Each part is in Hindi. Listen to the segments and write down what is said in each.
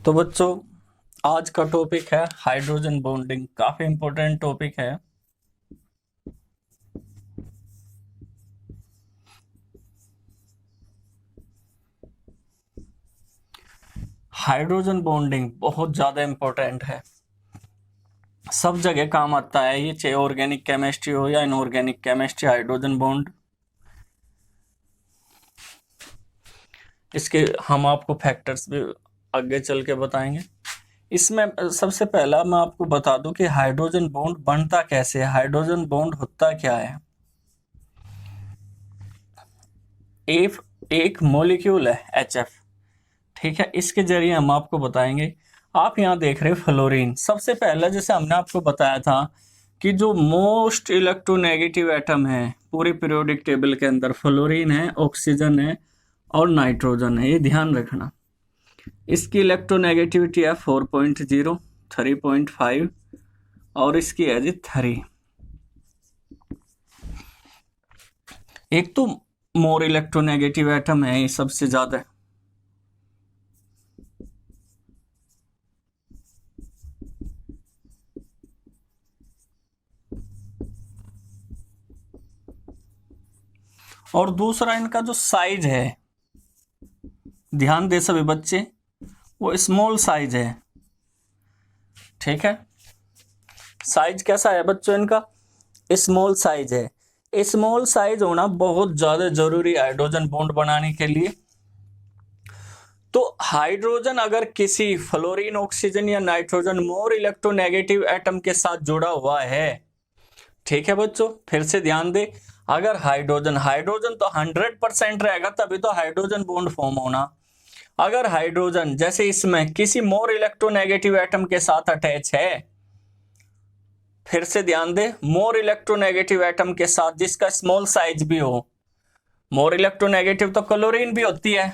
तो बच्चों, आज का टॉपिक है हाइड्रोजन बॉन्डिंग। काफी इंपॉर्टेंट टॉपिक है। हाइड्रोजन बॉन्डिंग बहुत ज्यादा इंपॉर्टेंट है, सब जगह काम आता है ये, चाहे ऑर्गेनिक केमिस्ट्री हो या इनऑर्गेनिक केमिस्ट्री। हाइड्रोजन बॉन्ड, इसके हम आपको फैक्टर्स भी आगे चल के बताएंगे। इसमें सबसे पहला मैं आपको बता दूं कि हाइड्रोजन बॉन्ड बनता कैसे है, हाइड्रोजन बॉन्ड होता क्या है। एक मॉलिक्यूल है HF, ठीक है। इसके जरिए हम आपको बताएंगे। आप यहाँ देख रहे हैं फ्लोरीन। सबसे पहले जैसे हमने आपको बताया था कि जो मोस्ट इलेक्ट्रोनेगेटिव एटम है पूरे पीरियोडिक टेबल के अंदर, फ्लोरीन है, ऑक्सीजन है और नाइट्रोजन है। ये ध्यान रखना। इसकी इलेक्ट्रोनेगेटिविटी है 4.0, 3.5 और इसकी है जी 3। एक तो मोर इलेक्ट्रोनेगेटिव एटम है, ये सबसे ज्यादा। और दूसरा इनका जो साइज है, ध्यान दे सभी बच्चे, वो स्मॉल साइज है, ठीक है। साइज कैसा है बच्चों इनका? स्मॉल साइज है। स्मॉल साइज होना बहुत ज्यादा जरूरी है हाइड्रोजन बॉन्ड बनाने के लिए। तो हाइड्रोजन अगर किसी फ्लोरीन, ऑक्सीजन या नाइट्रोजन मोर इलेक्ट्रोनेगेटिव एटम के साथ जुड़ा हुआ है, ठीक है बच्चों, फिर से ध्यान दे। अगर हाइड्रोजन हाइड्रोजन तो 100% रहेगा, तभी तो हाइड्रोजन बॉन्ड फॉर्म होना। अगर हाइड्रोजन जैसे इसमें किसी मोर इलेक्ट्रोनेगेटिव एटम के साथ अटैच है, फिर से ध्यान दे, मोर इलेक्ट्रोनेगेटिव एटम के साथ जिसका स्मॉल साइज भी हो। मोर इलेक्ट्रोनेगेटिव तो क्लोरीन भी होती है,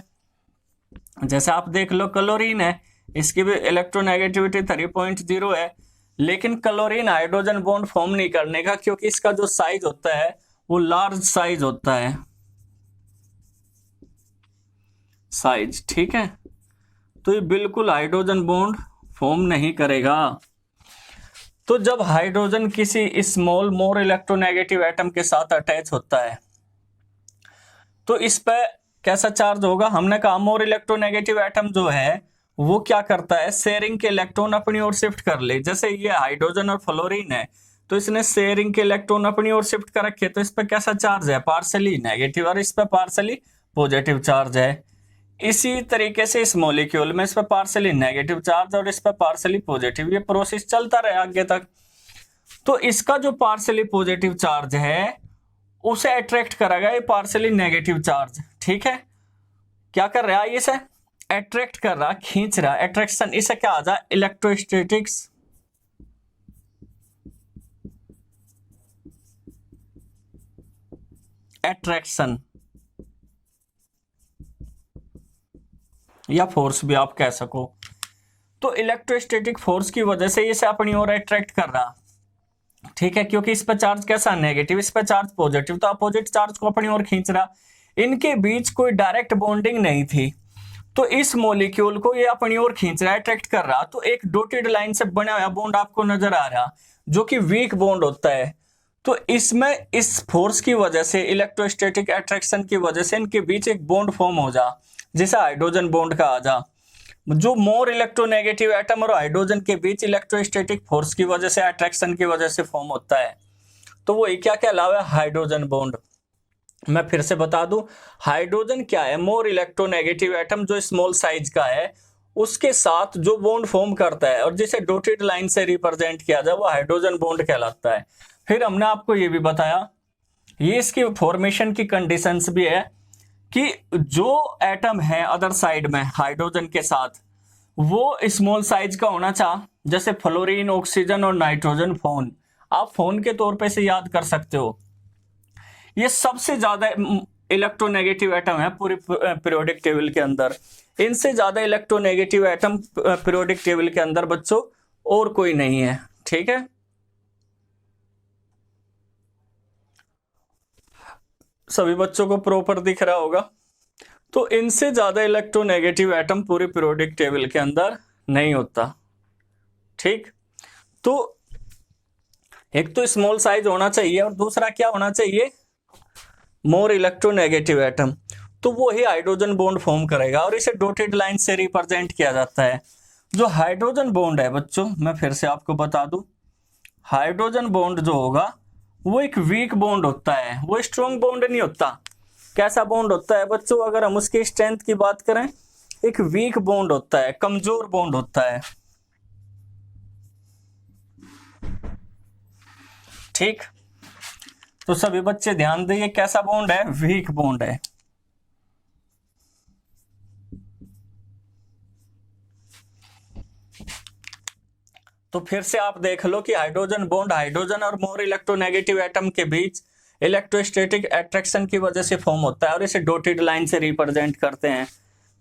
जैसे आप देख लो क्लोरीन है, इसकी भी इलेक्ट्रोनेगेटिविटी 3.0 है। लेकिन क्लोरीन हाइड्रोजन बॉन्ड फॉर्म नहीं करने का, क्योंकि इसका जो साइज होता है वो लार्ज साइज होता है, साइज, ठीक है। तो ये बिल्कुल हाइड्रोजन बॉन्ड फॉर्म नहीं करेगा। तो जब हाइड्रोजन किसी स्मॉल मोर इलेक्ट्रोनेगेटिव एटम के साथ अटैच होता है, तो इस पे कैसा चार्ज होगा? हमने कहा मोर इलेक्ट्रोनेगेटिव एटम जो है वो क्या करता है, शेयरिंग के इलेक्ट्रॉन अपनी ओर शिफ्ट कर ले। जैसे ये हाइड्रोजन और फ्लोरीन है, तो इसने शेयरिंग के इलेक्ट्रॉन अपनी ओर शिफ्ट कर रखे, तो इस पे कैसा चार्ज है? पार्सली नेगेटिव, और इस पे पार्सली पॉजिटिव चार्ज है। इसी तरीके से इस मॉलिक्यूल में इस पे पार्सली नेगेटिव चार्ज और इस पे पार्सली पॉजिटिव, ये प्रोसेस चलता रहे आगे तक। तो इसका जो पार्सली पॉजिटिव चार्ज है उसे अट्रैक्ट करेगा ये पार्सली नेगेटिव चार्ज, ठीक है। क्या कर रहा है? इसे अट्रैक्ट कर रहा, खींच रहा, अट्रैक्शन। इसे क्या आ जाए? इलेक्ट्रोस्टैटिक्स अट्रैक्शन, या फोर्स भी आप कह सको। तो इलेक्ट्रोस्टैटिक फोर्स की वजह से इसे अपनी ओर अट्रैक्ट कर रहा, ठीक है, क्योंकि इस पर चार्ज कैसा? नेगेटिव, इस पर चार्ज पॉजिटिव, तो अपोजिट चार्ज को अपनी ओर खींच रहा। इनके बीच कोई डायरेक्ट बॉन्डिंग नहीं थी, तो इस मॉलिक्यूल को ये अपनी ओर खींच रहा है, अट्रैक्ट कर रहा। तो एक डॉटेड लाइन से बना हुआ बॉन्ड आपको नजर आ रहा, जो कि वीक बॉन्ड होता है। तो इसमें इस फोर्स की वजह से, इलेक्ट्रोस्टैटिक अट्रैक्शन की वजह से इनके बीच एक बॉन्ड फॉर्म हो जा, जिसे हाइड्रोजन बॉन्ड का आ जा। जो मोर इलेक्ट्रोनेगेटिव एटम और हाइड्रोजन के बीच इलेक्ट्रोस्टैटिक फोर्स की वजह से, अट्रैक्शन की वजह से फॉर्म होता है, तो वो क्या कहलावा है? Hydrogen bond. मैं फिर से बता दूं, हाइड्रोजन क्या है? मोर इलेक्ट्रोनेगेटिव एटम जो स्मॉल साइज का है, उसके साथ जो बॉन्ड फॉर्म करता है और जिसे डॉटेड लाइन से रिप्रेजेंट किया जाए, वो हाइड्रोजन बॉन्ड कहलाता है। फिर हमने आपको ये भी बताया, ये इसकी फॉर्मेशन की कंडीशंस भी है कि जो एटम है अदर साइड में हाइड्रोजन के साथ, वो स्मॉल साइज का होना चाह, जैसे फ्लोरीन, ऑक्सीजन और नाइट्रोजन। फोन, आप फोन के तौर पे से याद कर सकते हो। ये सबसे ज्यादा इलेक्ट्रोनेगेटिव एटम है पूरी पीरियोडिक टेबल के अंदर। इनसे ज्यादा इलेक्ट्रोनेगेटिव एटम पीरियोडिक टेबल के अंदर बच्चों और कोई नहीं है, ठीक है। सभी बच्चों को प्रॉपर दिख रहा होगा। तो इनसे ज्यादा इलेक्ट्रोनेगेटिव एटम पूरे पीरियोडिक टेबल के अंदर नहीं होता। ठीक, तो एक तो स्मॉल साइज होना चाहिए और दूसरा क्या होना चाहिए, मोर इलेक्ट्रोनेगेटिव एटम। तो वो ही हाइड्रोजन बॉन्ड फॉर्म करेगा और इसे डॉटेड लाइन से रिप्रेजेंट किया जाता है। जो हाइड्रोजन बॉन्ड है बच्चों, मैं फिर से आपको बता दूं, हाइड्रोजन बॉन्ड जो होगा वो एक वीक बॉन्ड होता है, वो स्ट्रॉन्ग बॉन्ड नहीं होता। कैसा बॉन्ड होता है बच्चों, अगर हम उसकी स्ट्रेंथ की बात करें, एक वीक बॉन्ड होता है, कमजोर बॉन्ड होता है। ठीक, तो सभी बच्चे ध्यान दें, कैसा बॉन्ड है, वीक बॉन्ड है। तो फिर से आप देख लो कि हाइड्रोजन बॉन्ड हाइड्रोजन और मोर इलेक्ट्रोनेगेटिव एटम के बीच इलेक्ट्रोस्टैटिक अट्रैक्शन की वजह से फॉर्म होता है और इसे डॉटेड लाइन से रिप्रेजेंट करते हैं।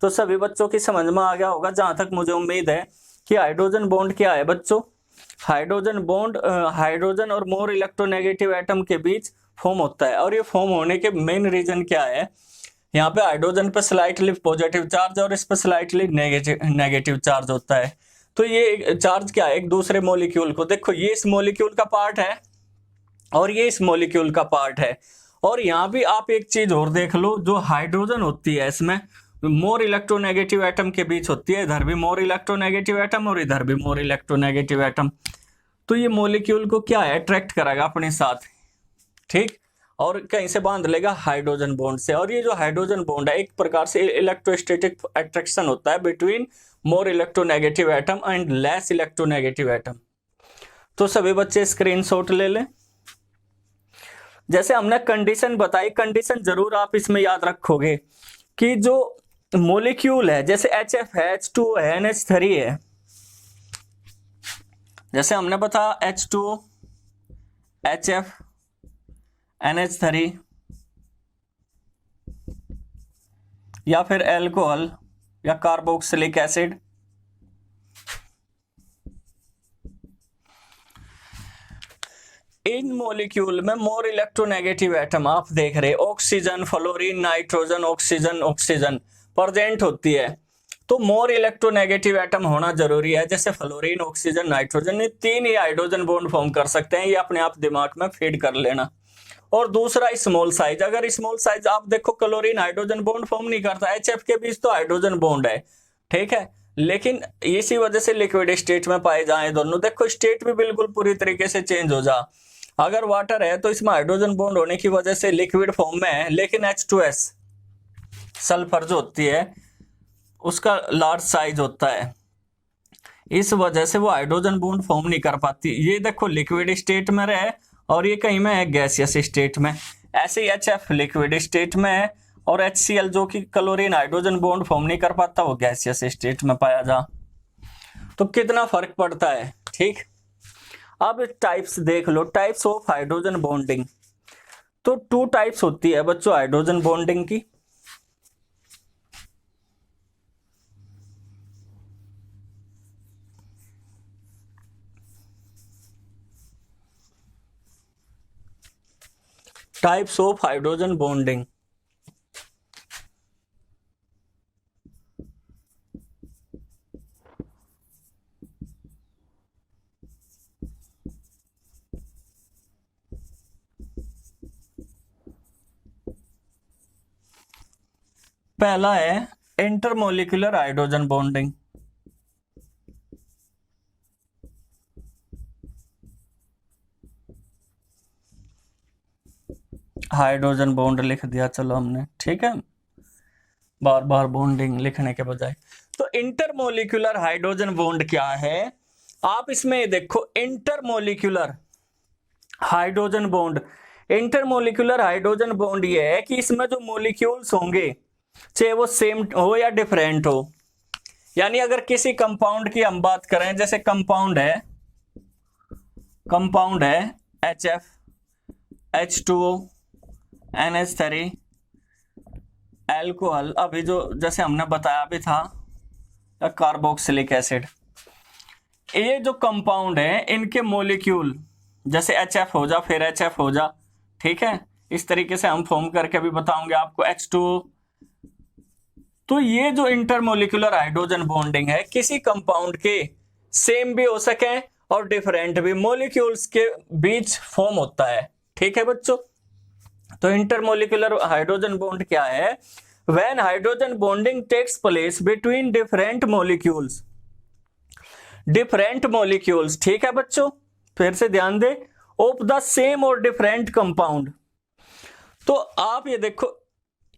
तो सभी बच्चों की समझ में आ गया होगा, जहां तक मुझे उम्मीद है, कि हाइड्रोजन बॉन्ड क्या है बच्चों। हाइड्रोजन बॉन्ड हाइड्रोजन और मोर इलेक्ट्रोनेगेटिव एटम के बीच फॉर्म होता है और ये फॉर्म होने के मेन रीजन क्या है, यहाँ पे हाइड्रोजन पे स्लाइटली पॉजिटिव चार्ज और इस पे स्लाइटली नेगेटिव चार्ज होता है। तो ये चार्ज क्या है, एक दूसरे मॉलिक्यूल को, देखो ये इस मॉलिक्यूल का पार्ट है और ये इस मॉलिक्यूल का पार्ट है। और यहाँ भी आप एक चीज और देख लो, जो हाइड्रोजन होती है इसमें मोर इलेक्ट्रोनेगेटिव एटम के बीच होती है, इधर भी मोर इलेक्ट्रोनेगेटिव एटम और इधर भी मोर इलेक्ट्रोनेगेटिव एटम। तो ये मॉलिक्यूल को क्या है, अट्रैक्ट करेगा अपने साथ। ठीक, और कहीं से बांध लेगा, हाइड्रोजन बॉन्ड से। और ये जो हाइड्रोजन बॉन्ड है एक प्रकार से इलेक्ट्रोस्टैटिक अट्रैक्शन होता है between more electronegative atom and less electronegative atom. तो सभी बच्चे स्क्रीनशॉट ले लें। जैसे हमने कंडीशन बताई, कंडीशन जरूर आप इसमें याद रखोगे कि जो मॉलिक्यूल है, जैसे HF है, H2 है, NH3 है, जैसे हमने बताया H2 HF NH3 या फिर एल्कोहल या कार्बोक्सिलिक एसिड, इन मॉलिक्यूल में मोर इलेक्ट्रोनेगेटिव एटम आप देख रहे, oxygen, fluorine, nitrogen, oxygen, oxygen present होती है। तो मोर इलेक्ट्रोनेगेटिव एटम होना जरूरी है, जैसे फ्लोरीन, ऑक्सीजन, नाइट्रोजन, ये तीन ही हाइड्रोजन बॉन्ड फॉर्म कर सकते हैं, ये अपने आप दिमाग में फीड कर लेना। और दूसरा स्मॉल साइज, अगर स्मॉल साइज आप देखो, क्लोरीन हाइड्रोजन बॉन्ड फॉर्म नहीं करता, HF के बीच तो हाइड्रोजन बॉन्ड है, ठीक है, लेकिन इसी वजह से लिक्विड स्टेट में पाए जाए दोनों। देखो स्टेट भी बिल्कुल पूरी तरीके से चेंज हो जा, अगर वाटर है तो इसमें हाइड्रोजन बॉन्ड होने की वजह से लिक्विड फॉर्म में है, लेकिन H2S सल्फर जो होती है उसका लार्ज साइज होता है, इस वजह से वो हाइड्रोजन बॉन्ड फॉर्म नहीं कर पाती। ये देखो लिक्विड स्टेट में रहे और ये कहीं में है गैसियस स्टेट में। ऐसे ही HF लिक्विड स्टेट में है और HCl जो कि क्लोरीन हाइड्रोजन बॉन्ड फॉर्म नहीं कर पाता, वो गैसियस स्टेट में पाया जा। तो कितना फर्क पड़ता है। ठीक, अब टाइप्स देख लो, टाइप्स ऑफ हाइड्रोजन बॉन्डिंग। तो 2 टाइप्स होती है बच्चों हाइड्रोजन बॉन्डिंग की। टाइप्स ऑफ हाइड्रोजन बॉन्डिंग, पहला है intermolecular hydrogen bonding. Hydrogen bond लिख दिया चलो हमने, ठीक है, बार बार बॉन्डिंग लिखने के बजाय। तो इंटरमोलिकुलर हाइड्रोजन बॉन्ड क्या है, आप इसमें देखो, intermolecular hydrogen bond, intermolecular hydrogen bond ये है कि इसमें जो मॉलिक्यूल्स होंगे चाहे वो सेम हो या डिफरेंट हो। यानी अगर किसी कंपाउंड की हम बात करें, जैसे कंपाउंड है HF H2O NH3 एल्कोहल, अभी जो जैसे हमने बताया भी था कार्बोक्सिलिक एसिड, ये जो कंपाउंड है इनके मॉलिक्यूल जैसे HF हो जा फिर HF हो जा, ठीक है, इस तरीके से हम फॉर्म करके भी बताऊंगे आपको। H2O तो ये जो इंटरमोलिकुलर हाइड्रोजन बॉन्डिंग है किसी कंपाउंड के सेम भी हो सके और डिफरेंट भी मॉलिक्यूल्स के बीच फॉर्म होता है। ठीक है बच्चों, तो इंटरमोलिकुलर हाइड्रोजन बॉन्ड क्या है? When hydrogen bonding takes place between different molecules, different molecules. ठीक है बच्चों, फिर से ध्यान दे, ऑफ द सेम और डिफरेंट कंपाउंड। तो आप ये देखो,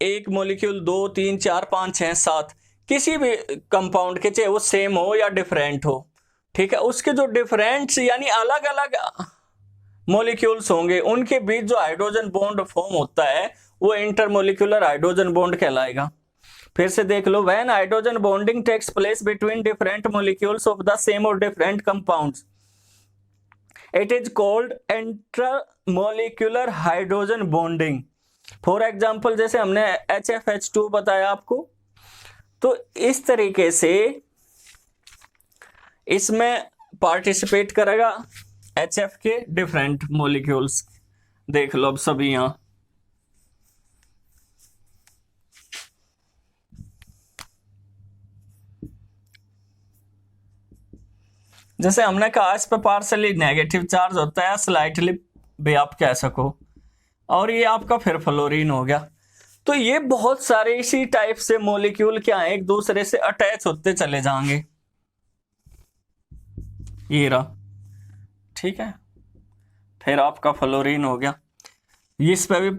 एक मॉलिक्यूल 2 3 4 5 6 7 किसी भी कंपाउंड के, चाहे वो सेम हो या डिफरेंट हो, ठीक है, उसके जो डिफरेंट यानी अलग अलग मॉलिक्यूल्स होंगे उनके बीच जो हाइड्रोजन बॉन्ड फॉर्म होता है वो इंटरमोलिकुलर हाइड्रोजन बॉन्ड कहलाएगा। फिर से देख लो, when hydrogen bonding takes place between different molecules of the same और different compounds, it is called intermolecular hydrogen bonding. For example, जैसे हमने HFH2 बताया आपको, तो इस तरीके से इसमें पार्टिसिपेट करेगा HF के डिफरेंट मॉलिक्यूल्स। देख लो अब सभी यहां, जैसे हमने कहा इस पे पार्सली नेगेटिव चार्ज होता है, स्लाइटली भी आप कह सको, और ये आपका फिर फ्लोरीन हो गया। तो ये बहुत सारे इसी टाइप से मॉलिक्यूल क्या है, एक दूसरे से अटैच होते चले जाएंगे। ये रहा, ठीक है, फिर आपका फ्लोरीन हो गया। इस पे भी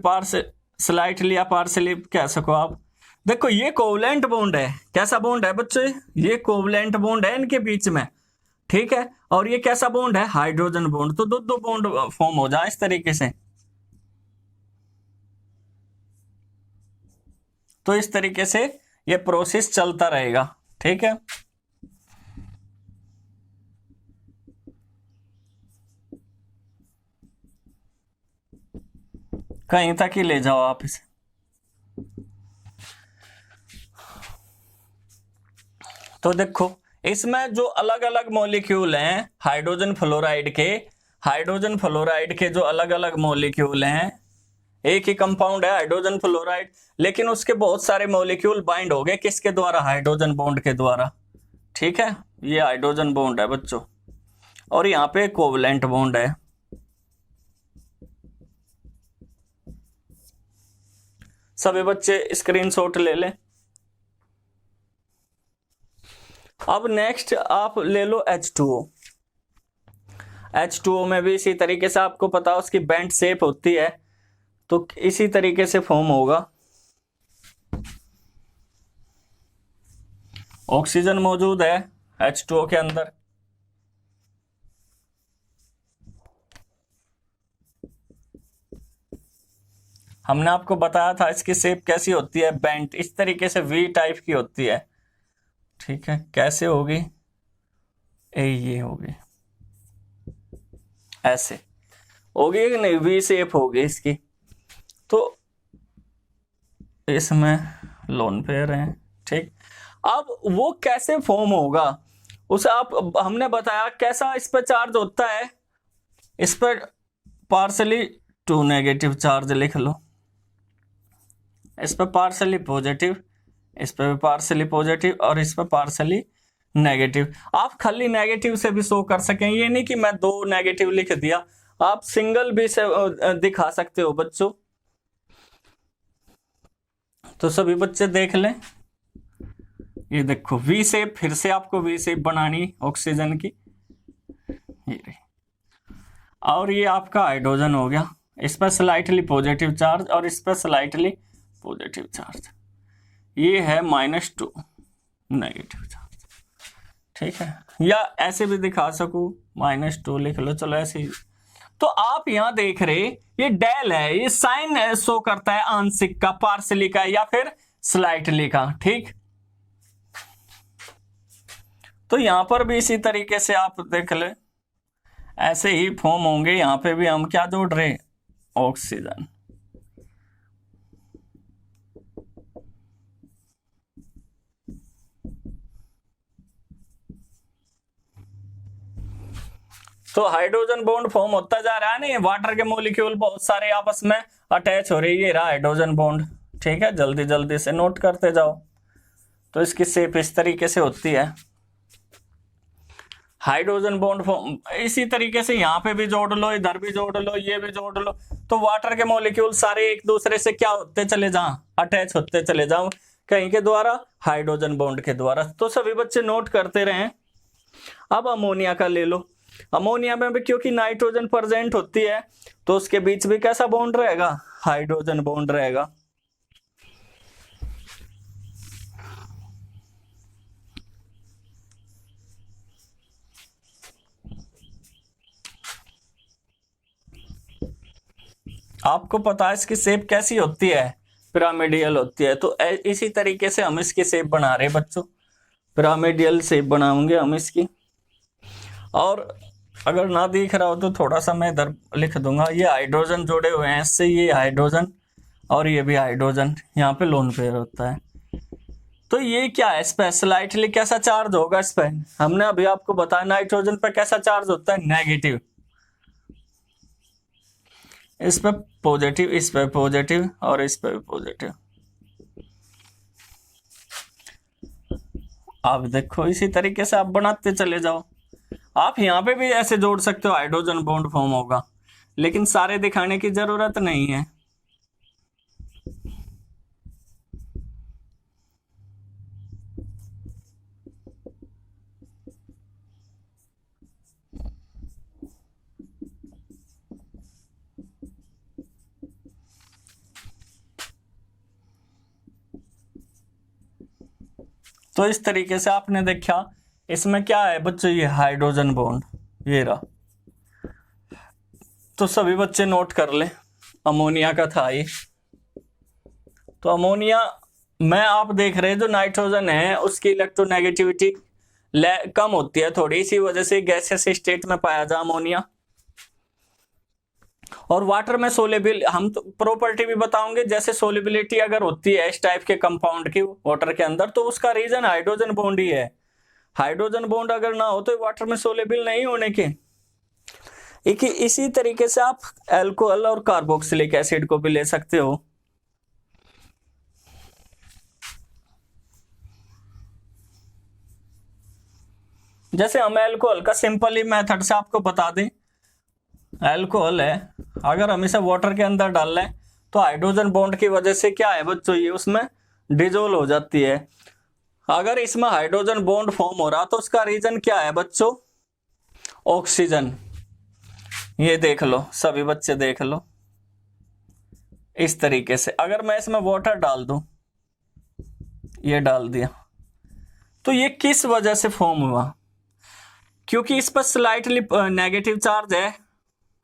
स्लाइटली या पार्सली कह सको आप। देखो ये कोवलेंट बॉन्ड है, कैसा बॉन्ड है बच्चे? ये कोवलेंट बॉन्ड है इनके बीच में, ठीक है, और ये कैसा बॉन्ड है? Hydrogen bond. तो दो दो बॉन्ड फॉर्म हो जाए इस तरीके से। तो इस तरीके से ये प्रोसेस चलता रहेगा, ठीक है। कहीं तक ही ले जाओ आप इसे। तो देखो इसमें जो अलग अलग मॉलिक्यूल हैं हाइड्रोजन फ्लोराइड के जो अलग अलग मॉलिक्यूल हैं, एक ही कंपाउंड है हाइड्रोजन फ्लोराइड, लेकिन उसके बहुत सारे मॉलिक्यूल बाइंड हो गए किसके द्वारा? हाइड्रोजन बॉन्ड के द्वारा, ठीक है। ये हाइड्रोजन बॉन्ड है बच्चों, और यहाँ पे कोवलेंट बॉन्ड है। सभी बच्चे स्क्रीनशॉट ले लें। अब नेक्स्ट आप ले लो H2O। H2O में भी इसी तरीके से आपको पता उसकी बेंट शेप होती है, तो इसी तरीके से फॉर्म होगा। ऑक्सीजन मौजूद है H2O के अंदर, हमने आपको बताया था इसकी शेप कैसी होती है, बेंट, इस तरीके से V टाइप की होती है, ठीक है। कैसे होगी? ये होगी, ऐसे होगी कि नहीं? V शेप होगी इसकी। तो इसमें लोन पेयर है, ठीक। अब वो कैसे फॉर्म होगा उसे आप, हमने बताया कैसा इस पर चार्ज होता है, इस पर पार्सली 2 नेगेटिव चार्ज लिख लो, इस पर पार्सली पॉजिटिव, इस पर पार्सली पॉजिटिव, और इस पर पार्सली नेगेटिव। आप खाली नेगेटिव से भी शो कर सकें, ये नहीं कि मैं 2 नेगेटिव लिख दिया, आप सिंगल भी से दिखा सकते हो बच्चों। तो सभी बच्चे देख लें, ये देखो V शेप, फिर से आपको V शेप बनानी ऑक्सीजन की, ये रही। और ये आपका हाइड्रोजन हो गया, इस पर स्लाइटली पॉजिटिव चार्ज और इस पर स्लाइटली पॉजिटिव चार्ज, ये है -2 नेगेटिव चार्ज, ठीक है। या ऐसे भी दिखा सकूं, -2 लिख लो, चलो ऐसे ही। तो आप यहां देख रहे ये डेल है, ये साइन शो करता है आंशिक का, पार्सली का, या फिर स्लाइटली का, ठीक। तो यहां पर भी इसी तरीके से आप देख ले, ऐसे ही फॉर्म होंगे। यहां पे भी हम क्या जोड़ रहे? ऑक्सीजन। तो हाइड्रोजन बॉन्ड फॉर्म होता जा रहा है ना, वाटर के मॉलिक्यूल बहुत सारे आपस में अटैच हो रही है, रहा हाइड्रोजन बॉन्ड, ठीक है। जल्दी जल्दी से नोट करते जाओ। तो इसकी शेप इस तरीके से होती है। हाइड्रोजन बॉन्ड फॉर्म इसी तरीके से यहाँ पे भी जोड़ लो, इधर भी जोड़ लो, ये भी जोड़ लो, तो वाटर के मॉलिक्यूल सारे एक दूसरे से क्या होते चले जाओ, अटैच होते चले जाओ, कहीं के द्वारा, हाइड्रोजन बॉन्ड के द्वारा। तो सभी बच्चे नोट करते रहें। अब अमोनिया का ले लो। अमोनिया में भी क्योंकि नाइट्रोजन प्रेजेंट होती है तो उसके बीच भी कैसा बॉन्ड रहेगा, हाइड्रोजन बॉन्ड रहेगा। आपको पता है इसकी शेप कैसी होती है, पिरामिडियल होती है। तो इसी तरीके से हम इसकी शेप बना रहे हैं बच्चों, पिरामिडियल शेप बनाएंगे हम इसकी। और अगर ना दिख रहा हो तो थोड़ा सा मैं इधर लिख दूंगा, ये हाइड्रोजन जोड़े हुए हैं इससे, ये हाइड्रोजन और ये भी हाइड्रोजन, यहाँ पे लोन पेयर होता है। तो ये क्या है, इस पे स्लाइटली कैसा चार्ज होगा, इस पे हमने अभी आपको बताया नाइट्रोजन पे कैसा चार्ज होता है, नेगेटिव। इस पे पॉजिटिव, इस पे पॉजिटिव और इस पे पॉजिटिव। आप देखो इसी तरीके से आप बनाते चले जाओ। आप यहाँ पे भी ऐसे जोड़ सकते हो, हाइड्रोजन बॉन्ड फॉर्म होगा, लेकिन सारे दिखाने की जरूरत नहीं है। तो इस तरीके से आपने देखा, इसमें क्या है बच्चों, ये हाइड्रोजन बॉन्ड, ये रहा। तो सभी बच्चे नोट कर ले, अमोनिया का था ये। तो अमोनिया में आप देख रहे हैं जो नाइट्रोजन है उसकी इलेक्ट्रोनेगेटिविटी कम होती है थोड़ी, इसी वजह से गैसियस स्टेट में पाया जा अमोनिया। और वाटर में सोलेबल, हम तो प्रॉपर्टी भी बताओगे, जैसे सोलिबिलिटी अगर होती है इस टाइप के कंपाउंड की वाटर के अंदर तो उसका रीजन हाइड्रोजन बॉन्ड ही है। हाइड्रोजन बॉन्ड अगर ना हो तो वाटर में सोलेबल नहीं होने के। इसी तरीके से आप अल्कोहल और कार्बोक्सिलिक एसिड को भी ले सकते हो। जैसे हम अल्कोहल का सिंपल ही मेथड से आपको बता दें, अल्कोहल है, अगर हम इसे वाटर के अंदर डाल लें तो हाइड्रोजन बॉन्ड की वजह से क्या है बच्चों, ये उसमें डिजोल्व हो जाती है। अगर इसमें हाइड्रोजन बॉन्ड फॉर्म हो रहा तो उसका रीजन क्या है बच्चों, ऑक्सीजन। ये देख लो, सभी बच्चे देख लो इस तरीके से। अगर मैं इसमें वाटर डाल दूं, ये डाल दिया, तो ये किस वजह से फॉर्म हुआ, क्योंकि इस पर स्लाइटली नेगेटिव चार्ज है।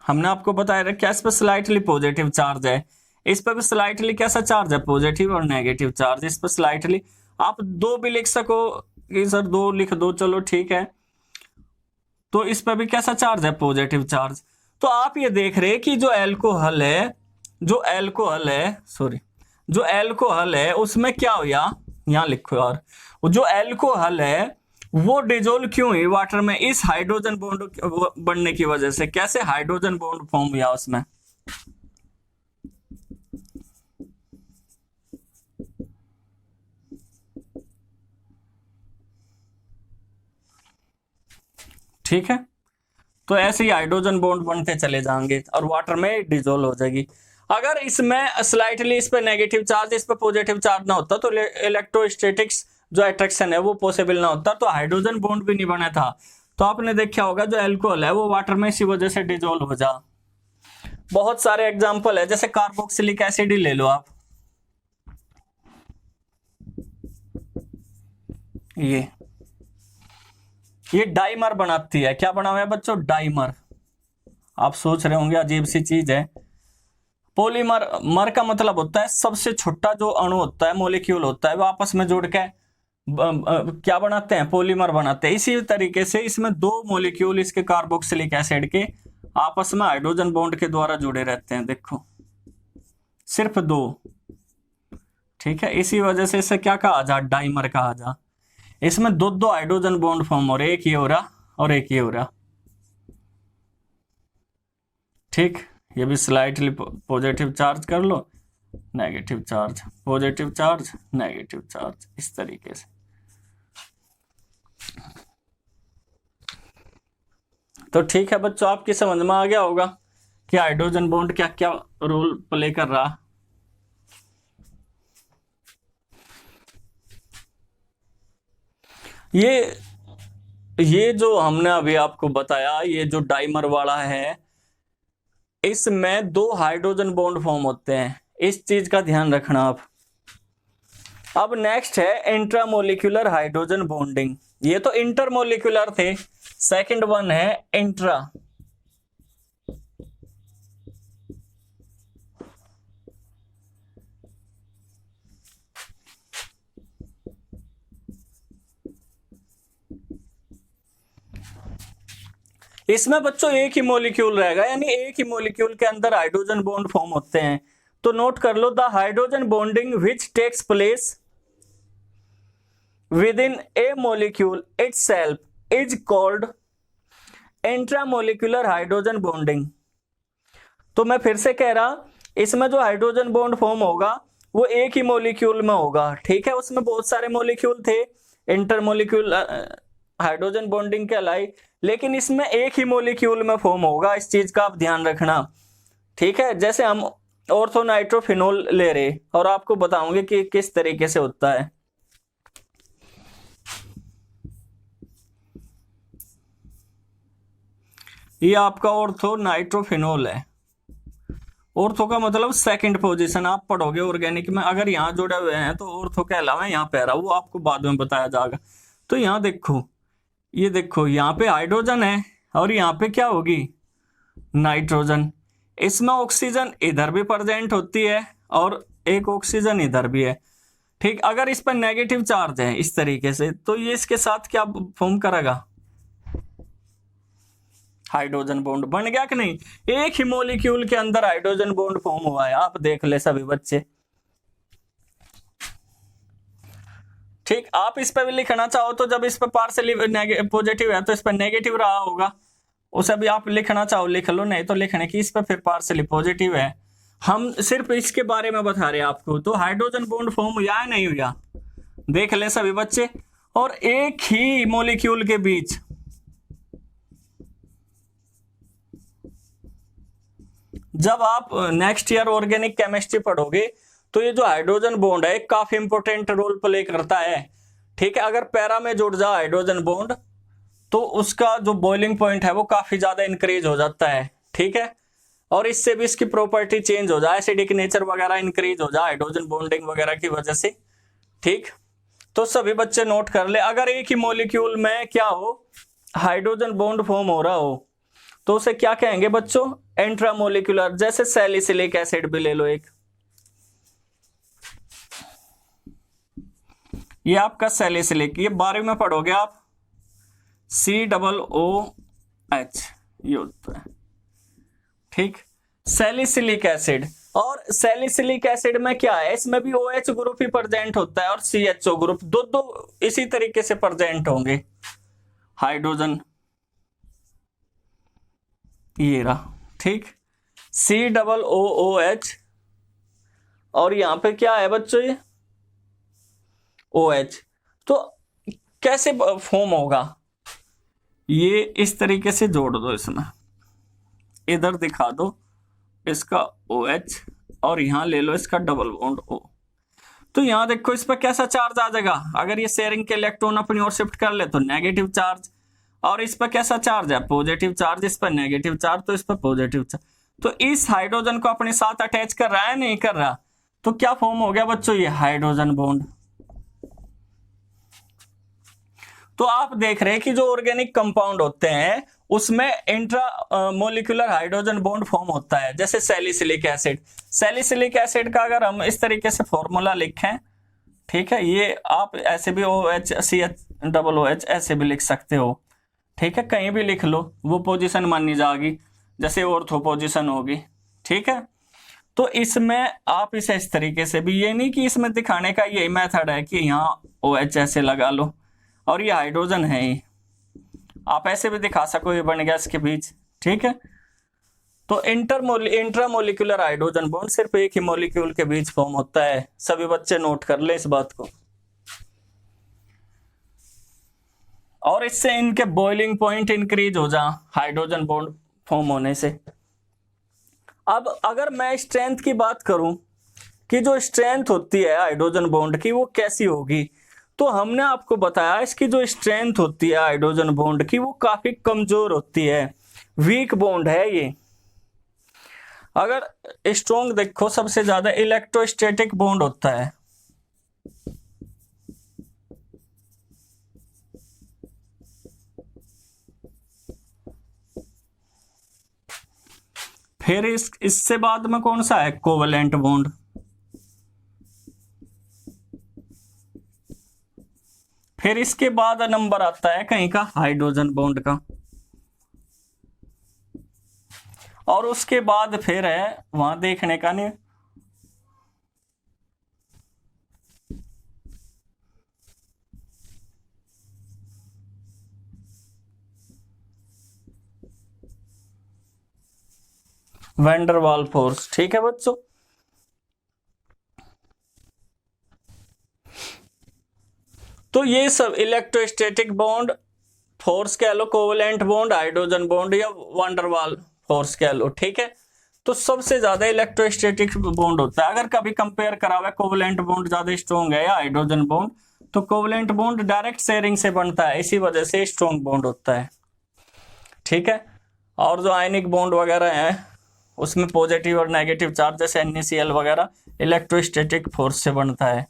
हमने आपको बताया रखा, इस पर स्लाइटली पॉजिटिव चार्ज है, इस पर भी स्लाइटली कैसा चार्ज है, पॉजिटिव और नेगेटिव चार्ज। इस पर स्लाइटली आप दो भी लिख सको कि सर दो लिख दो, चलो ठीक है। तो इस पर भी कैसा चार्ज है, पॉजिटिव चार्ज। तो आप ये देख रहे हैं कि जो अल्कोहल है, जो अल्कोहल है उसमें क्या हो, यहाँ लिखो यार, जो अल्कोहल है वो डिजोल्व क्यों हुई वाटर में, इस हाइड्रोजन बॉन्ड बनने की वजह से। कैसे हाइड्रोजन बॉन्ड फॉर्म हुआ उसमें, ठीक है। तो ऐसे ही हाइड्रोजन बॉन्ड बनते चले जाएंगे और वाटर में डिजोल्व हो जाएगी। अगर इसमें स्लाइटली इस पे नेगेटिव चार्ज, इस पे पॉजिटिव चार्ज ना होता तो इलेक्ट्रोस्टैटिक्स जो अट्रैक्शन है वो पॉसिबल ना होता, तो हाइड्रोजन बॉन्ड भी नहीं बना था। तो आपने देखा होगा जो अल्कोहल है वो वाटर में इसी वजह से डिजोल्व हो जा। बहुत सारे एग्जांपल है, जैसे कार्बोक्सिलिक एसिड ही ले लो आप, ये डाइमर बनाती है। क्या बना हुआ है बच्चों, डाइमर। आप सोच रहे होंगे अजीब सी चीज है। पॉलीमर, मर का मतलब होता है सबसे छोटा जो अणु होता है, मॉलिक्यूल होता है, वो आपस में जुड़ के क्या बनाते हैं, पॉलीमर बनाते हैं। इसी तरीके से इसमें दो मॉलिक्यूल इसके कार्बोक्सिलिक एसिड के आपस में हाइड्रोजन बॉन्ड के द्वारा जुड़े रहते हैं, देखो सिर्फ दो, ठीक है। इसी वजह से इसे क्या कहा जा, डाइमर कहा जा। इसमें दो दो हाइड्रोजन बॉन्ड फॉर्म हो रहे, एक ये हो रहा और एक ये हो रहा, ठीक। ये भी स्लाइटली पॉजिटिव चार्ज कर लो, negative charge, positive charge, negative charge, इस तरीके से। तो ठीक है बच्चों, आपकी समझ में आ गया होगा कि हाइड्रोजन बॉन्ड क्या क्या रोल प्ले कर रहा। ये जो हमने अभी आपको बताया, ये जो डाइमर वाला है, इसमें 2 हाइड्रोजन बॉन्ड फॉर्म होते हैं, इस चीज का ध्यान रखना आप। अब नेक्स्ट है इंट्रामोलिक्यूलर हाइड्रोजन बॉन्डिंग। ये तो इंटरमोलिक्यूलर थे, सेकंड वन है इंट्रा। इसमें बच्चों एक ही मॉलिक्यूल रहेगा, यानी एक ही मॉलिक्यूल के अंदर हाइड्रोजन बॉन्ड फॉर्म होते हैं। तो नोट कर लो, the hydrogen bonding which takes place within a molecule itself is called intramolecular hydrogen bonding. तो मैं फिर से कह रहा, इसमें जो हाइड्रोजन बॉन्ड फॉर्म होगा वो एक ही मॉलिक्यूल में होगा, ठीक है। उसमें बहुत सारे मॉलिक्यूल थे इंटरमोलिक्यूलर हाइड्रोजन बॉन्डिंग के अलाई, लेकिन इसमें एक ही मॉलिक्यूल में फॉर्म होगा, इस चीज का आप ध्यान रखना, ठीक है। जैसे हम ऑर्थो नाइट्रोफिनोल ले रहे और आपको बताऊंगे कि किस तरीके से होता है। ये आपका ऑर्थो नाइट्रोफिनोल है। ऑर्थो का मतलब सेकंड पोजीशन, आप पढ़ोगे ऑर्गेनिक में, अगर यहाँ जुड़े हुए हैं तो ऑर्थो के अलावा यहाँ पे रहा, वो आपको बाद में बताया जाएगा। तो यहाँ देखो, ये देखो यहाँ पे हाइड्रोजन है और यहाँ पे क्या होगी, नाइट्रोजन। इसमें ऑक्सीजन इधर भी प्रेजेंट होती है और एक ऑक्सीजन इधर भी है, ठीक। अगर इस पर नेगेटिव चार्ज है इस तरीके से, तो ये इसके साथ क्या फॉर्म करेगा, हाइड्रोजन बॉन्ड बन गया कि नहीं। एक ही मॉलिक्यूल के अंदर हाइड्रोजन बॉन्ड फॉर्म हुआ है, आप देख ले सभी बच्चे, ठीक। आप इस पर भी लिखना चाहो तो जब इस पर पार्शियली पॉजिटिव है तो इस पर नेगेटिव रहा होगा, उसे भी आप लिखना चाहो लिख लो, नहीं तो लिखने की इस पर फिर पार्शियली पॉजिटिव है। हम सिर्फ इसके बारे में बता रहे हैं आपको। तो हाइड्रोजन बॉन्ड फॉर्म हुआ है नहीं हुआ, देख ले सभी बच्चे। और एक ही मॉलिक्यूल के बीच जब आप नेक्स्ट ईयर ऑर्गेनिक केमिस्ट्री पढ़ोगे तो ये जो हाइड्रोजन बॉन्ड है काफी इंपॉर्टेंट रोल प्ले करता है, ठीक है। अगर पैरा में जुड़ जाए हाइड्रोजन बॉन्ड तो उसका जो बॉइलिंग पॉइंट है वो काफी ज्यादा इंक्रीज हो जाता है, ठीक है। और इससे भी इसकी प्रॉपर्टी चेंज हो जाए, एसिडिक नेचर वगैरह इंक्रीज हो जाए हाइड्रोजन बॉन्डिंग वगैरह की वजह से, ठीक। तो सभी बच्चे नोट कर ले, अगर एक ही मॉलिक्यूल में क्या हो, हाइड्रोजन बॉन्ड फॉर्म हो रहा हो, तो उसे क्या कहेंगे बच्चों, इंट्रामोलिक्यूलर। जैसे सैलिसिलिक एसिड भी ले लो एक, ये आपका सैलिसिलिक, ये 12वीं में पढ़ोगे आप, COOH ये होता है, ठीक। सैलिसिलिक एसिड, और सैलिसिलिक एसिड में क्या है, इसमें भी OH ग्रुप ही प्रेजेंट होता है और CHO ग्रुप, दो इसी तरीके से प्रेजेंट होंगे हाइड्रोजन, ये रहा, ठीक। COOH और यहां पे क्या है बच्चों, ये OH। तो कैसे फॉर्म होगा, ये इस तरीके से जोड़ दो, इसमें इधर दिखा दो इसका OH और यहां ले लो इसका डबल बॉन्ड O। तो यहां देखो इस पर कैसा चार्ज आ जाएगा, अगर ये शेयरिंग के इलेक्ट्रॉन अपनी ओर शिफ्ट कर ले तो नेगेटिव चार्ज, और इस पर कैसा चार्ज है, पॉजिटिव चार्ज, इस पर नेगेटिव चार्ज, तो इस पर पॉजिटिव चार्ज। तो इस हाइड्रोजन को अपने साथ अटैच कर रहा है नहीं कर रहा, तो क्या फॉर्म हो गया बच्चों, ये हाइड्रोजन बॉन्ड। तो आप देख रहे हैं कि जो ऑर्गेनिक कंपाउंड होते हैं उसमें intra molecular hydrogen bond form होता है, जैसे सैलिसिलिक एसिड। सैलिसिलिक एसिड का अगर हम इस तरीके से फॉर्मूला लिखें, ठीक है, ये आप ऐसे भी OH CH ऐसे भी लिख सकते हो, ठीक है, कहीं भी लिख लो, वो पोजीशन मानी जाएगी, जैसे ऑर्थो पोजीशन होगी, ठीक है। तो इसमें आप इसे इस तरीके से भी, ये नहीं कि इसमें दिखाने का यही मेथड है कि यहाँ OH ऐसे लगा लो और ये हाइड्रोजन है ही, आप ऐसे भी दिखा सको ये बन गया इसके बीच, ठीक है। तो इंट्रामोलिकुलर हाइड्रोजन बॉन्ड सिर्फ एक ही मॉलिक्यूल के बीच फॉर्म होता है, सभी बच्चे नोट कर ले इस बात को। और इससे इनके बॉइलिंग पॉइंट इंक्रीज हो जा हाइड्रोजन बॉन्ड फॉर्म होने से। अब अगर मैं स्ट्रेंथ की बात करूं कि जो स्ट्रेंथ होती है हाइड्रोजन बॉन्ड की वो कैसी होगी, तो हमने आपको बताया इसकी जो स्ट्रेंथ होती है हाइड्रोजन बॉन्ड की वो काफी कमजोर होती है, वीक बॉन्ड है ये। अगर स्ट्रॉन्ग देखो सबसे ज्यादा इलेक्ट्रोस्टैटिक बॉन्ड होता है। फिर इससे बाद में कौन सा है, कोवेलेंट बॉन्ड। फिर इसके बाद नंबर आता है कहीं का हाइड्रोजन बॉन्ड का, और उसके बाद फिर है वहां देखने का नहीं, वैन डर वाल फोर्स। ठीक है बच्चों, तो ये सब इलेक्ट्रोस्टैटिक बॉन्ड, फोर्स कह लो, कोवेलेंट बॉन्ड, हाइड्रोजन बॉन्ड या वैन डर वाल फोर्स कह लो। ठीक है, तो सबसे ज्यादा इलेक्ट्रोस्टैटिक बॉन्ड होता है। अगर कभी कंपेयर करा हुआ कोवेलेंट बॉन्ड ज्यादा स्ट्रॉन्ग है या हाइड्रोजन बॉन्ड, तो कोवेलेंट बॉन्ड डायरेक्ट शेयरिंग से बनता है, इसी वजह से स्ट्रॉन्ग बॉन्ड होता है। ठीक है, और जो आयनिक बॉन्ड वगैरह है उसमें पॉजिटिव और नेगेटिव चार्ज जैसे NaCl वगैरह इलेक्ट्रोस्टैटिक फोर्स से बनता है,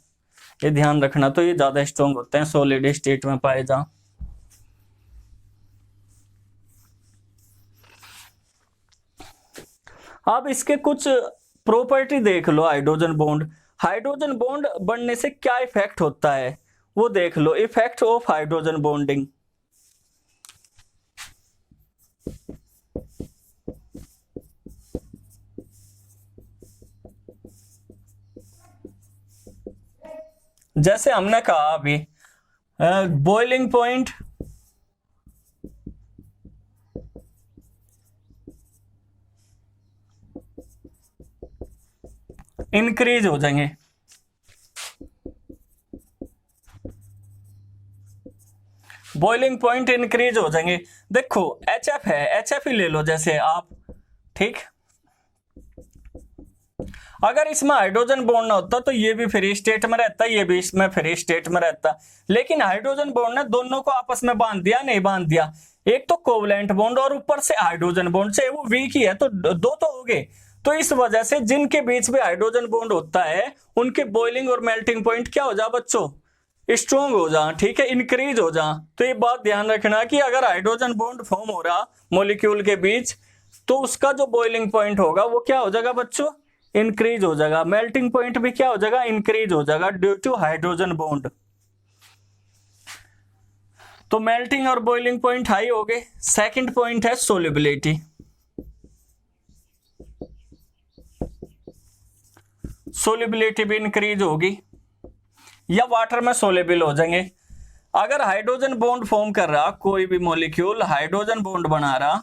ये ध्यान रखना। तो ये ज्यादा स्ट्रॉन्ग होते हैं सॉलिड स्टेट में पाए जा। अब इसके कुछ प्रॉपर्टी देख लो हाइड्रोजन बॉन्ड। हाइड्रोजन बॉन्ड बनने से क्या इफेक्ट होता है वो देख लो, इफेक्ट ऑफ हाइड्रोजन बॉन्डिंग। जैसे हमने कहा अभी बॉइलिंग पॉइंट, इंक्रीज हो जाएंगे। बॉइलिंग पॉइंट इंक्रीज हो जाएंगे। देखो HF है, HF ही ले लो जैसे आप। ठीक, अगर इसमें हाइड्रोजन बॉन्ड ना होता तो ये भी फ्री स्टेट में रहता, ये भी इसमें फ्री स्टेट में रहता, लेकिन हाइड्रोजन बॉन्ड ने दोनों को आपस में बांध दिया, नहीं बांध दिया। एक तो कोवेलेंट बॉन्ड और ऊपर से हाइड्रोजन बॉन्ड से वो वीक ही है, तो दो तो हो गए। तो इस वजह से जिनके बीच में हाइड्रोजन बॉन्ड होता है उनके बॉइलिंग और मेल्टिंग पॉइंट क्या हो जा बच्चों, स्ट्रॉन्ग हो जा। ठीक है, इंक्रीज हो जा। तो ये बात ध्यान रखना कि अगर हाइड्रोजन बॉन्ड फॉर्म हो रहा मॉलिक्यूल के बीच तो उसका जो बॉइलिंग पॉइंट होगा वो क्या हो जाएगा बच्चों, इंक्रीज हो जाएगा। मेल्टिंग पॉइंट भी क्या हो जाएगा, इंक्रीज हो जाएगा ड्यू टू हाइड्रोजन बॉन्ड। तो मेल्टिंग और बॉइलिंग पॉइंट हाई हो गए। सेकंड पॉइंट है सोल्युबिलिटी। सोल्युबिलिटी भी इंक्रीज होगी या वाटर में सोल्युबल हो जाएंगे। अगर हाइड्रोजन बॉन्ड फॉर्म कर रहा कोई भी मॉलिक्यूल, हाइड्रोजन बॉन्ड बना रहा,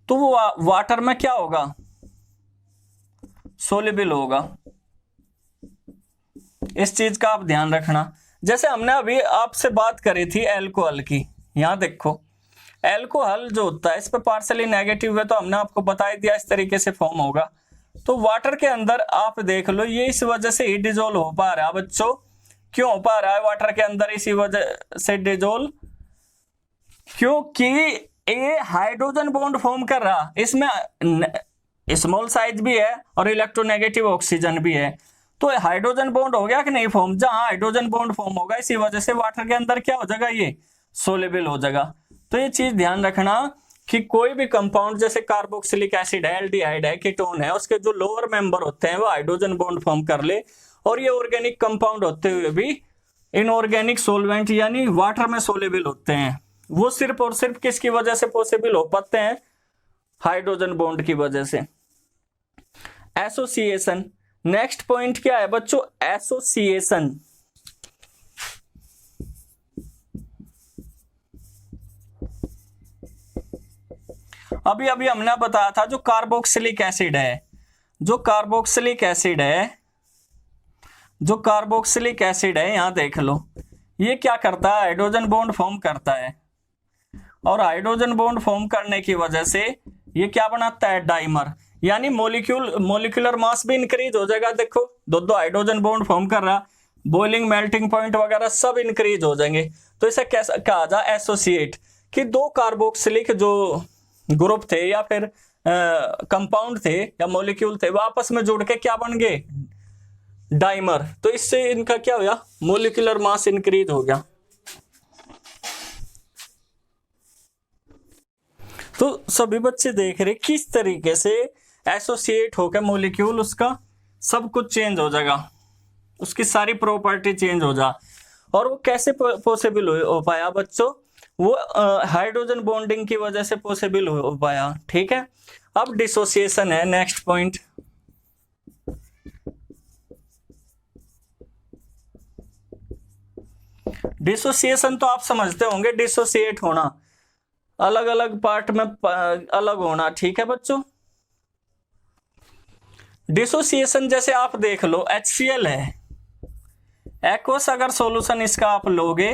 तो वो वाटर में क्या होगा, सोल्युबल होगा। इस चीज का आप ध्यान रखना। जैसे हमने अभी आपसे बात करी थी एल्कोहल की, यहां देखो एल्कोहल जो होता है इस पे पार्शियली नेगेटिव है, तो हमने आपको बता ही दिया इस तरीके से फॉर्म होगा। तो वाटर के अंदर आप देख लो, ये इस वजह से ही डिजोल्व हो पा रहा है बच्चों। क्यों हो पा रहा है वाटर के अंदर इसी वजह से डिजोल्व, क्योंकि ये हाइड्रोजन बॉन्ड फॉर्म कर रहा, इसमें स्मॉल साइज भी है और इलेक्ट्रोनेगेटिव ऑक्सीजन भी है। तो हाइड्रोजन बॉन्ड हो गया कि नहीं फॉर्म, जहां हाइड्रोजन बॉन्ड फॉर्म होगा इसी वजह से वाटर के अंदर क्या हो जाएगा, ये सोल्युबल हो जाएगा। तो ये चीज ध्यान रखना कि कोई भी कंपाउंड जैसे कार्बोक्सिलिक एसिड है, एल्डिहाइड है, कीटोन है, उसके जो लोअर मेंबर होते हैं वो हाइड्रोजन बॉन्ड फॉर्म कर ले, और ये ऑर्गेनिक कंपाउंड होते हुए भी इनऑर्गेनिक सोलवेंट यानी वाटर में सोल्युबल होते हैं। वो सिर्फ और सिर्फ किसकी वजह से पॉसिबल हो पाते हैं, हाइड्रोजन बॉन्ड की वजह से। एसोसिएशन, नेक्स्ट पॉइंट क्या है बच्चों, एसोसिएशन। अभी अभी हमने बताया था जो कार्बोक्सिलिक एसिड है, जो कार्बोक्सिलिक एसिड है, जो कार्बोक्सिलिक एसिड है, यहां देख लो ये क्या करता है, हाइड्रोजन बॉन्ड फॉर्म करता है, और हाइड्रोजन बॉन्ड फॉर्म करने की वजह से ये क्या बनाता है, डाइमर, यानी मोलिकुलर मास भी इंक्रीज हो जाएगा। देखो दो दो हाइड्रोजन बॉन्ड फॉर्म कर रहा, बॉइलिंग मेल्टिंग पॉइंट वगैरह सब इंक्रीज हो जाएंगे। तो इसे कैसा कहा जा, एसोसिएट, कि दो कार्बोक्सिलिक जो ग्रुप थे या फिर कंपाउंड थे या मॉलिक्यूल थे, वो आपस में जुड़ के क्या बन गए, डाइमर। तो इससे इनका क्या हो गया, मोलिकुलर मास इंक्रीज हो गया। तो सभी बच्चे देख रहे किस तरीके से एसोसिएट होकर मॉलिक्यूल उसका सब कुछ चेंज हो जाएगा, उसकी सारी प्रॉपर्टी चेंज हो जा। और वो कैसे पॉसिबल हो पाया बच्चों, वो हाइड्रोजन बॉन्डिंग की वजह से पॉसिबल हो पाया। ठीक है, अब डिसोसिएशन है नेक्स्ट पॉइंट। डिसोसिएशन तो आप समझते होंगे, डिसोसिएट होना, अलग अलग पार्ट में अलग होना। ठीक है बच्चों, डिसोसिएशन जैसे आप देख लो, HCl है, एक्वस अगर सॉल्यूशन इसका आप लोगे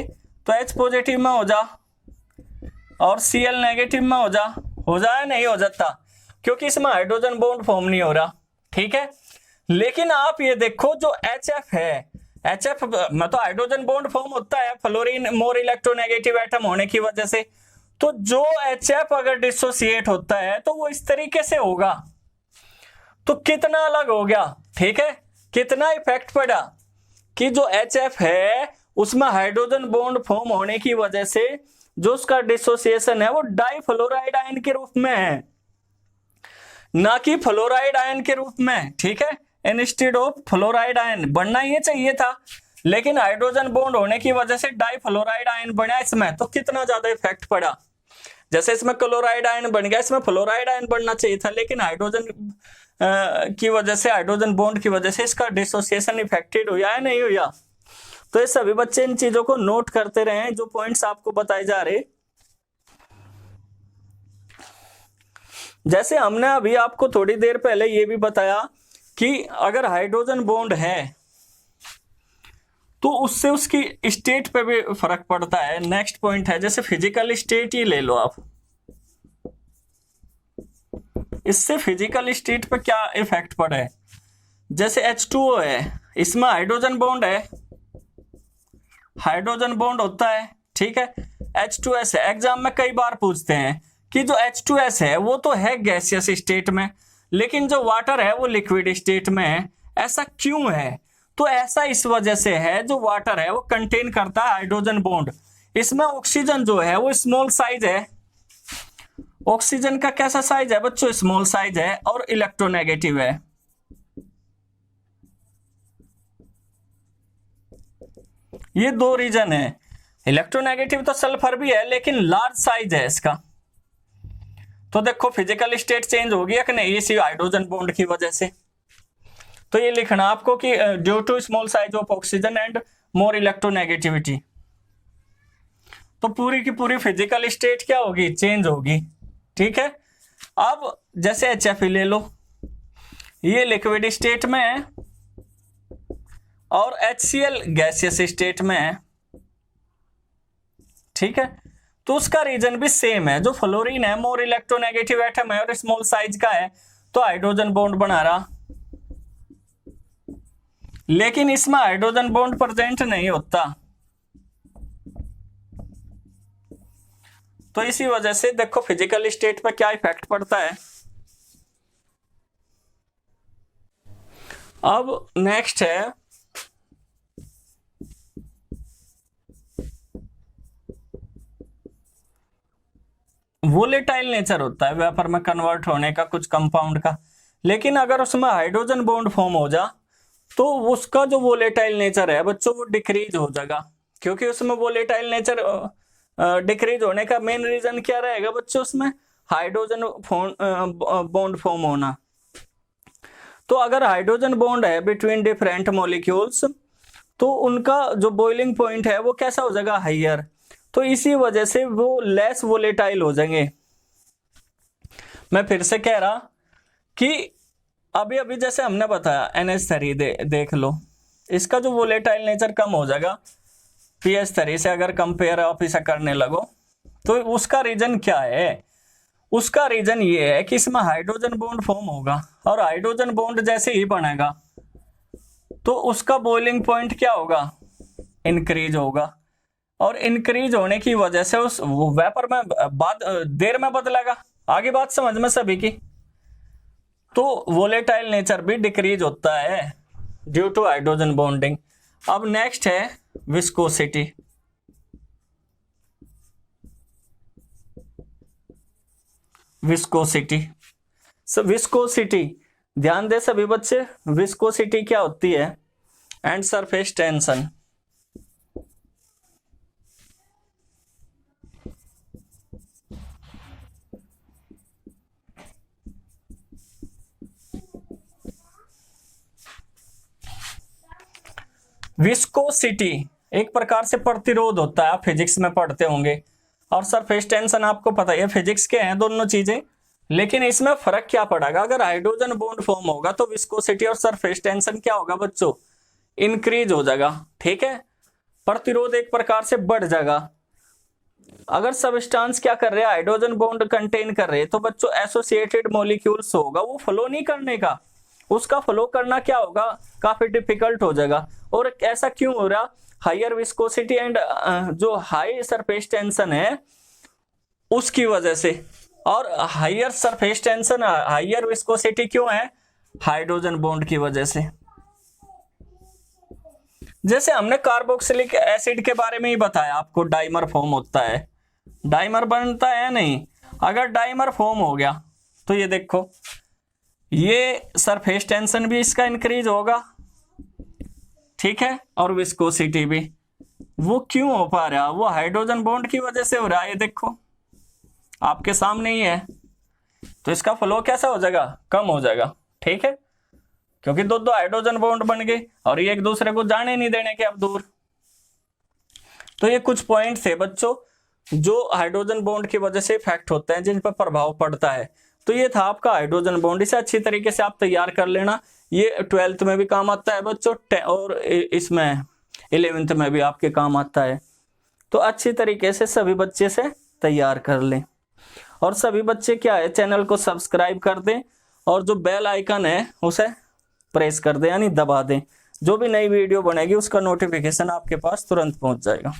तो H पॉजिटिव में हो जा और Cl नेगेटिव में हो जाए, नहीं हो जाता, क्योंकि इसमें हाइड्रोजन बॉन्ड फॉर्म नहीं हो रहा। ठीक है, लेकिन आप ये देखो जो HF है, HF में तो हाइड्रोजन बॉन्ड फॉर्म होता है फ्लोरीन मोर इलेक्ट्रोनेगेटिव एटम होने की वजह से। तो जो HF अगर डिसोसिएट होता है तो वो इस तरीके से होगा, तो कितना अलग हो गया। ठीक है, कितना इफेक्ट पड़ा कि जो HF है उसमें हाइड्रोजन बॉन्ड फॉर्म होने की वजह से जो उसका डिसोसिएशन है वो डाइफ्लोराइड आयन के रूप में है, ना कि फ्लोराइड आयन के रूप में। ठीक है, इंस्टेड ऑफ फ्लोराइड आयन बनना ये चाहिए था, लेकिन हाइड्रोजन बॉन्ड होने की वजह से डाइफ्लोराइड आयन बना इसमें। तो कितना ज्यादा इफेक्ट पड़ा, जैसे इसमें क्लोराइड आयन बन गया, इसमें फ्लोराइड आयन बनना चाहिए था, लेकिन हाइड्रोजन की वजह से, हाइड्रोजन बॉन्ड की वजह से इसका डिसोसिएशन इफेक्टेड हुआ है, नहीं हुआ। तो ये सभी बच्चे इन चीजों को नोट करते रहे जो पॉइंट्स आपको बताए जा रहे। जैसे हमने अभी आपको थोड़ी देर पहले ये भी बताया कि अगर हाइड्रोजन बॉन्ड है तो उससे उसकी स्टेट पे भी फर्क पड़ता है। नेक्स्ट पॉइंट है जैसे फिजिकल स्टेट, ही ले लो आप, इससे फिजिकल स्टेट पे क्या इफेक्ट पड़ा है। जैसे H2O है, इसमें हाइड्रोजन बॉन्ड है, हाइड्रोजन बॉन्ड होता है। ठीक है, H2S है, एग्जाम में कई बार पूछते हैं कि जो H2S है वो तो है गैसियस स्टेट में, लेकिन जो वाटर है वो लिक्विड स्टेट में है। ऐसा क्यों है, तो ऐसा इस वजह से है, जो वाटर है वो कंटेन करता है हाइड्रोजन बॉन्ड, इसमें ऑक्सीजन जो है वो स्मॉल साइज है। ऑक्सीजन का कैसा साइज है बच्चों, स्मॉल साइज है, और इलेक्ट्रोनेगेटिव है। ये दो रीजन है, इलेक्ट्रोनेगेटिव तो सल्फर भी है लेकिन लार्ज साइज है इसका। तो देखो फिजिकल स्टेट चेंज हो गया कि नहीं, इसी हाइड्रोजन बॉन्ड की वजह से। तो ये लिखना आपको कि due to small size of oxygen and more electronegativity. तो पूरी की पूरी फिजिकल स्टेट क्या होगी, चेंज होगी। ठीक है, अब जैसे HF ले लो, ये लिक्विड स्टेट में है और HCl गैसियस स्टेट में है। ठीक है, तो उसका रीजन भी सेम है, जो फ्लोरीन है मोर इलेक्ट्रोनेगेटिव एटम है और स्मॉल साइज का है, तो हाइड्रोजन बॉन्ड बना रहा, लेकिन इसमें हाइड्रोजन बॉन्ड प्रेजेंट नहीं होता। तो इसी वजह से देखो फिजिकल स्टेट पर क्या इफेक्ट पड़ता है। अब नेक्स्ट है वोलेटाइल नेचर होता है वेपर में कन्वर्ट होने का कुछ कंपाउंड का, लेकिन अगर उसमें हाइड्रोजन बॉन्ड फॉर्म हो जा तो उसका जो वोलेटाइल नेचर है बच्चों वो डिक्रीज हो जाएगा, क्योंकि उसमें वोलेटाइल नेचर डिक्रीज होने का मेन रीजन क्या रहेगा बच्चों, उसमें हाइड्रोजन बॉन्ड फॉर्म होना। तो अगर हाइड्रोजन बॉन्ड है बिटवीन डिफरेंट मॉलिक्यूल्स तो उनका जो बॉइलिंग पॉइंट है वो कैसा हो जाएगा, हाइयर। तो इसी वजह से वो लेस वोलेटाइल हो जाएंगे। मैं फिर से कह रहा कि अभी अभी जैसे हमने बताया NH3 देख लो, इसका जो वोलेटाइल नेचर कम हो जाएगा PH3 से अगर कंपेयर आप इसे करने लगो तो उसका रीजन क्या है? उसका रीजन ये है कि इसमें हाइड्रोजन बॉन्ड फॉर्म होगा और हाइड्रोजन बॉन्ड जैसे ही बनेगा तो उसका बॉइलिंग पॉइंट क्या होगा? इंक्रीज होगा, और इंक्रीज होने की वजह से उस वेपर में बाद देर में बदलेगा। आगे बात समझ में सभी की? तो वोलेटाइल नेचर भी डिक्रीज होता है ड्यू टू हाइड्रोजन बॉन्डिंग। अब नेक्स्ट है विस्कोसिटी। विस्कोसिटी, विस्कोसिटी ध्यान दे सभी बच्चे, विस्कोसिटी क्या होती है? And surface tension. विस्कोसिटी एक प्रकार से प्रतिरोध होता है, आप फिजिक्स में पढ़ते होंगे, और सरफेस टेंशन आपको पता है फिजिक्स के हैं दोनों चीजें, लेकिन इसमें फर्क क्या पड़ेगा? अगर हाइड्रोजन बॉन्ड फॉर्म होगा तो विस्कोसिटी और सरफेस टेंशन क्या होगा बच्चों? इंक्रीज हो जाएगा, ठीक है, प्रतिरोध एक प्रकार से बढ़ जाएगा। अगर सब्सटेंस क्या कर रहे हैं? हाइड्रोजन बॉन्ड कंटेन कर रहे हैं, तो बच्चों एसोसिएटेड मॉलिक्यूल्स होगा, वो फ्लो नहीं करने का, उसका फ्लो करना क्या होगा? काफी डिफिकल्ट हो जाएगा। और ऐसा क्यों हो रहा? हायर विस्कोसिटी एंड जो हाई सरफेस टेंशन है उसकी वजह से। और higher surface tension, higher viscosity क्यों है? हाइड्रोजन बॉन्ड की वजह से। जैसे हमने कार्बोक्सिलिक एसिड के बारे में ही बताया आपको, डाइमर फॉर्म होता है, डाइमर बनता है नहीं। अगर डाइमर फॉर्म हो गया तो ये देखो, ये सरफेस टेंशन भी इसका इंक्रीज होगा, ठीक है, और विस्कोसिटी भी। वो क्यों हो पा रहा? वो हाइड्रोजन बॉन्ड की वजह से हो रहा है, ये देखो आपके सामने ही है। तो इसका फ्लो कैसा हो जाएगा? कम हो जाएगा, ठीक है, क्योंकि दो दो हाइड्रोजन बॉन्ड बन गए और ये एक दूसरे को जाने नहीं देने के अब दूर। तो ये कुछ पॉइंट थे बच्चों जो हाइड्रोजन बॉन्ड की वजह से इफेक्ट होते हैं, जिन पर प्रभाव पड़ता है। तो ये था आपका हाइड्रोजन बॉन्ड, इसे अच्छी तरीके से आप तैयार कर लेना। ये 12th में भी काम आता है बच्चों, और इसमें 11th में भी आपके काम आता है। तो अच्छी तरीके से सभी बच्चे से तैयार कर लें, और सभी बच्चे क्या है, चैनल को सब्सक्राइब कर दें, और जो बेल आइकन है उसे प्रेस कर दें, यानी दबा दें। जो भी नई वीडियो बनेगी उसका नोटिफिकेशन आपके पास तुरंत पहुंच जाएगा।